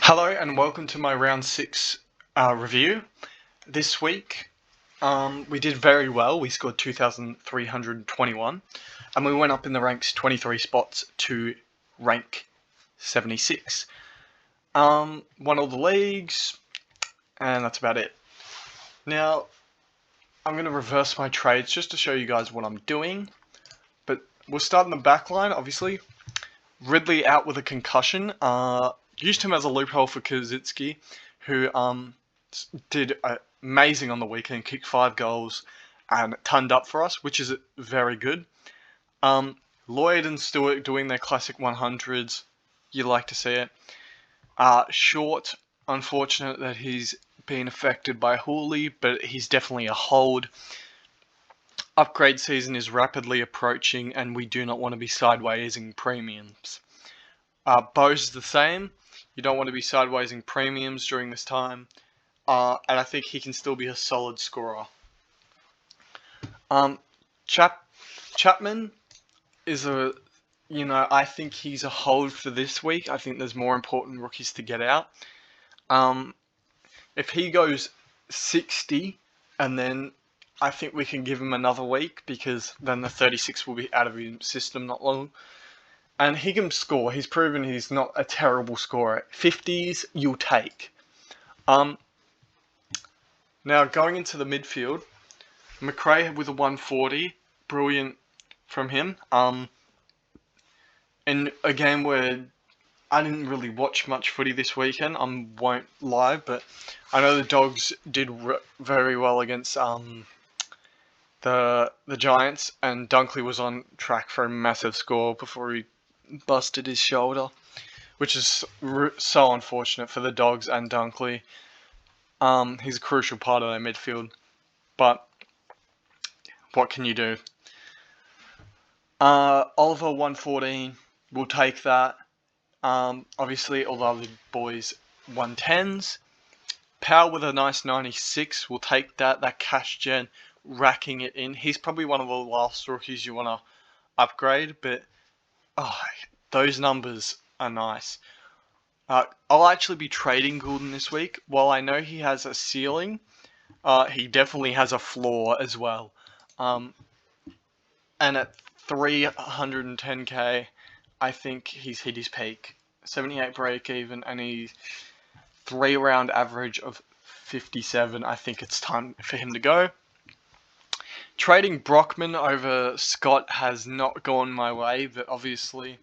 Hello and welcome to my round 6 review. This week we did very well. We scored 2,321 and we went up in the ranks 23 spots to rank 76. Won all the leagues and that's about it. Now I'm going to reverse my trades just to show you guys what I'm doing. But we'll start in the back line, obviously. Ridley out with a concussion. Used him as a loophole for Kaczynski, who did amazing on the weekend, kicked 5 goals and turned up for us, which is very good. Lloyd and Stewart doing their classic 100s. You like to see it. Short, unfortunate that he's been affected by Hooley, but he's definitely a hold. Upgrade season is rapidly approaching and we do not want to be sidewaysing premiums. Bose is the same. You don't want to be sidewaysing premiums during this time. And I think he can still be a solid scorer. Chapman is I think he's a hold for this week. I think there's more important rookies to get out. If he goes 60 and then I think we can give him another week because then the 36 will be out of his system not long. And he can score. He's proven he's not a terrible scorer. 50s, you'll take. Now, going into the midfield, McRae with a 140. Brilliant from him. In a game where I didn't really watch much footy this weekend. I won't lie, but I know the Dogs did very well against the Giants. And Dunkley was on track for a massive score before he busted his shoulder, which is so unfortunate for the Dogs and Dunkley. He's a crucial part of their midfield, but what can you do? Oliver 114, we'll take that. Obviously all the other boys 110s. Powell with a nice 96, we'll take that. That cash gen, racking it in. He's probably one of the last rookies you want to upgrade, but those numbers are nice. I'll actually be trading Goulden this week. While I know he has a ceiling, he definitely has a floor as well. And at 310k, I think he's hit his peak. 78 break even, and he's 3-round average of 57. I think it's time for him to go. Trading Brockman over Scott has not gone my way, but obviously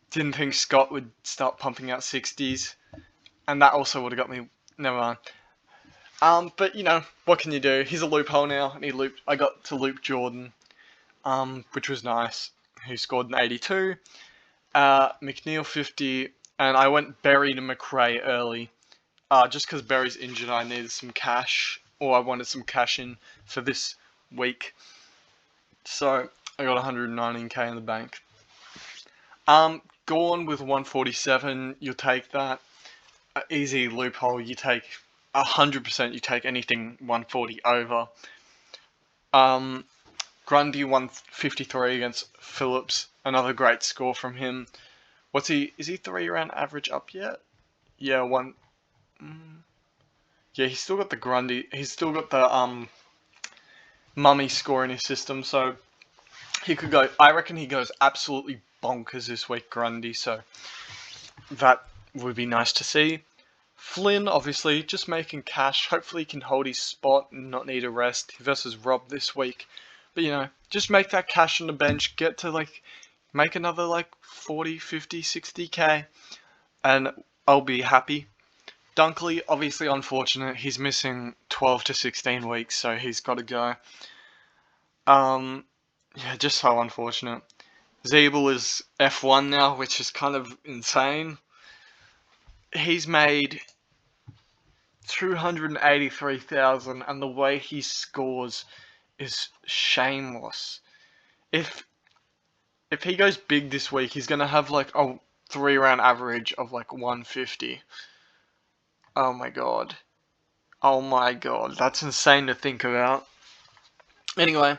didn't think Scott would start pumping out 60s, and that also would have got me. Never mind. But what can you do? He's a loophole now, and I got to loop Jordan, which was nice. He scored an 82. McNeil 50, and I went Berry to McRae early, just because Berry's injured. I needed some cash. Or I wanted some cash in for this week. So I got 119k in the bank. Gorn with 147, you'll take that. Easy loophole, you take 100%, you take anything 140 over. Grundy 153 against Phillips, another great score from him. Is he 3-round average up yet? Yeah, Yeah, he's still got the Grundy. He's still got the Mummy score in his system, so he could go. I reckon he goes absolutely bonkers this week, Grundy. So that would be nice to see. Flynn, obviously, just making cash. Hopefully, he can hold his spot and not need a rest versus Rob this week. But just make that cash on the bench. Get to make another 40, 50, 60k, and I'll be happy. Dunkley, obviously unfortunate. He's missing 12 to 16 weeks, so he's got to go. Yeah, just so unfortunate. Zeeble is F1 now, which is kind of insane. He's made 283,000, and the way he scores is shameless. If he goes big this week, he's gonna have a 3-round average of 150. Oh my god. That's insane to think about. Anyway,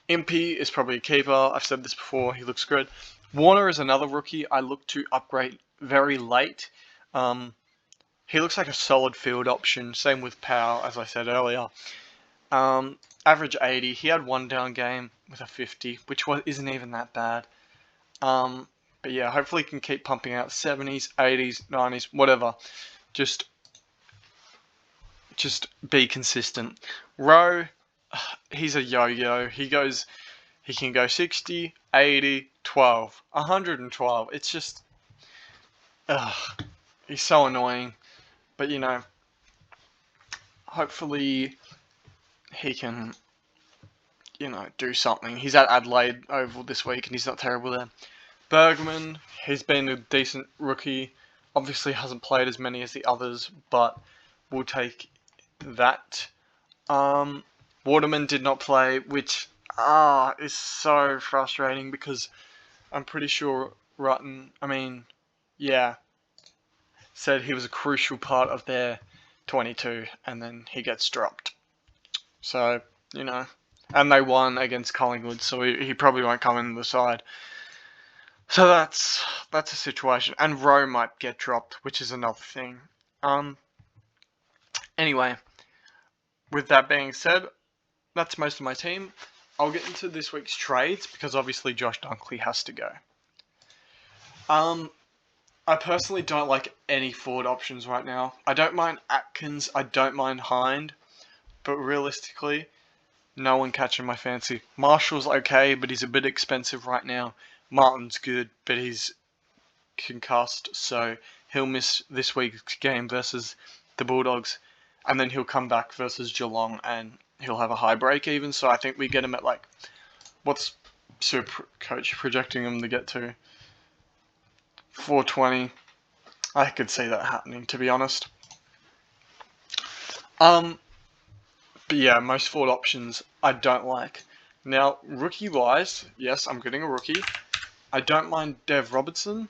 Impey is probably a keeper. I've said this before. He looks good. Warner is another rookie I look to upgrade very late. He looks like a solid field option. Same with Powell, as I said earlier. Average 80. He had one down game with a 50, which isn't even that bad. But yeah, hopefully he can keep pumping out 70s, 80s, 90s, whatever. Just be consistent. Rowe, he's a yo-yo. He can go 60, 80, 12, 112. It's just, he's so annoying. But hopefully he can, do something. He's at Adelaide Oval this week and he's not terrible there. Bergman, he's been a decent rookie. Obviously hasn't played as many as the others, but we'll take that. Waterman did not play, which is so frustrating because I'm pretty sure said he was a crucial part of their 22, and then he gets dropped. So, and they won against Collingwood, so he probably won't come in the side. So that's a situation, and Rowe might get dropped, which is another thing. Anyway, with that being said, that's most of my team. I'll get into this week's trades because obviously Josh Dunkley has to go. I personally don't like any forward options right now. I don't mind Atkins, I don't mind Hind, but realistically, no one catching my fancy. Marshall's okay, but he's a bit expensive right now. Martin's good, but he's concussed, so he'll miss this week's game versus the Bulldogs, and then he'll come back versus Geelong, and he'll have a high break even, so I think we get him at what's Supercoach projecting him to get to? 420. I could see that happening, to be honest. But yeah, most forward options I don't like. Now, rookie-wise, yes, I'm getting a rookie. I don't mind Dev Robertson.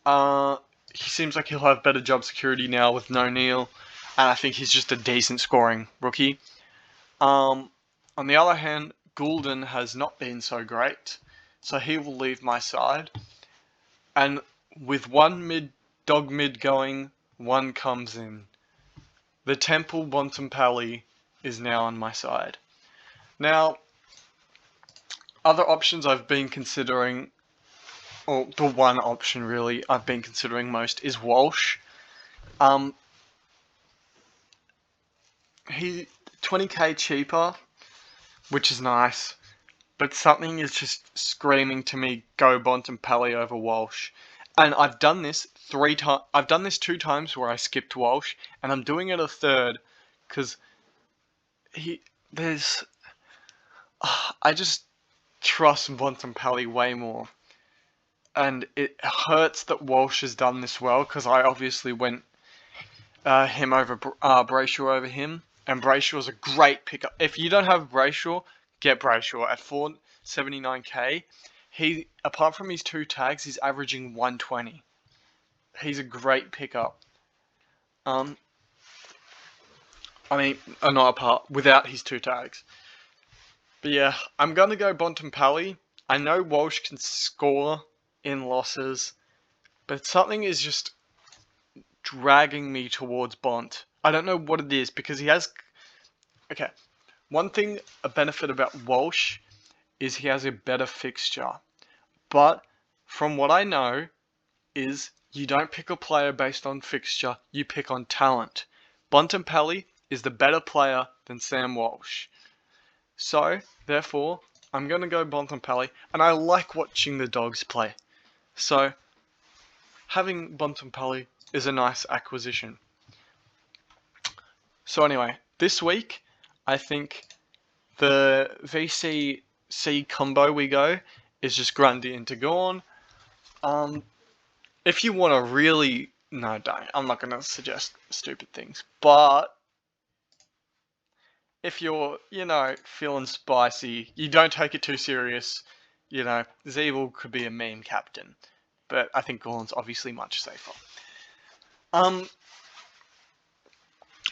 He seems like he'll have better job security now with no Neil, and I think he's just a decent scoring rookie. On the other hand, Goulden has not been so great, so he will leave my side. And with one dog mid going, one comes in. The Temple Bontempelli is now on my side. Now, other options I've been considering, or the one option really I've been considering most is Walsh. He 20k cheaper, which is nice, but something is just screaming to me, go Bontempelli over Walsh. And I've done this 3 times. I've done this 2 times where I skipped Walsh, and I'm doing it a third because I just trust Bontempelli way more, and it hurts that Walsh has done this well because I obviously went him over Brayshaw over him, and Brayshaw is a great pickup. If you don't have Brayshaw, get Brayshaw at 479k. He, apart from his 2 tags, he's averaging 120. He's a great pickup. Without his 2 tags. But yeah, I'm going to go Bontempelli. I know Walsh can score in losses, but something is just dragging me towards Bont. I don't know what it is, because he has... Okay, one thing, a benefit about Walsh is he has a better fixture. But from what I know is you don't pick a player based on fixture, you pick on talent. Bontempelli is the better player than Sam Walsh. So, therefore, I'm going to go Bontempelli, and I like watching the Dogs play. So, having Bontempelli is a nice acquisition. So anyway, this week, I think the VC-C combo we go is just Grundy into Gorn. If you want to really... No, don't. I'm not going to suggest stupid things. But if you're, feeling spicy, you don't take it too serious, Zeeble could be a meme captain. But I think Gorn's obviously much safer.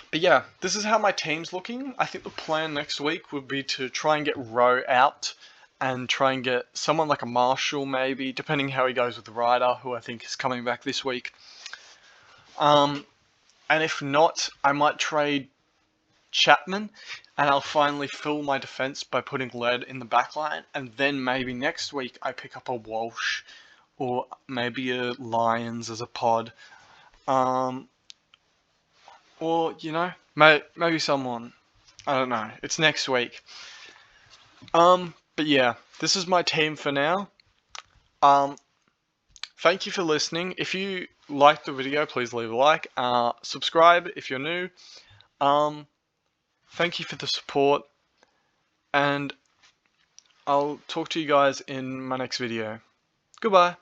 But yeah, this is how my team's looking. I think the plan next week would be to try and get Rowe out and try and get someone like a Marshall, maybe, depending how he goes with the Ryder, who I think is coming back this week. And if not, I might trade Chapman, and I'll finally fill my defense by putting lead in the back line, and then maybe next week I pick up a Walsh or maybe a Lions as a pod. Or, maybe someone. I don't know. It's next week. But yeah, this is my team for now. Thank you for listening. If you liked the video, please leave a like. Subscribe if you're new. Thank you for the support. And I'll talk to you guys in my next video. Goodbye.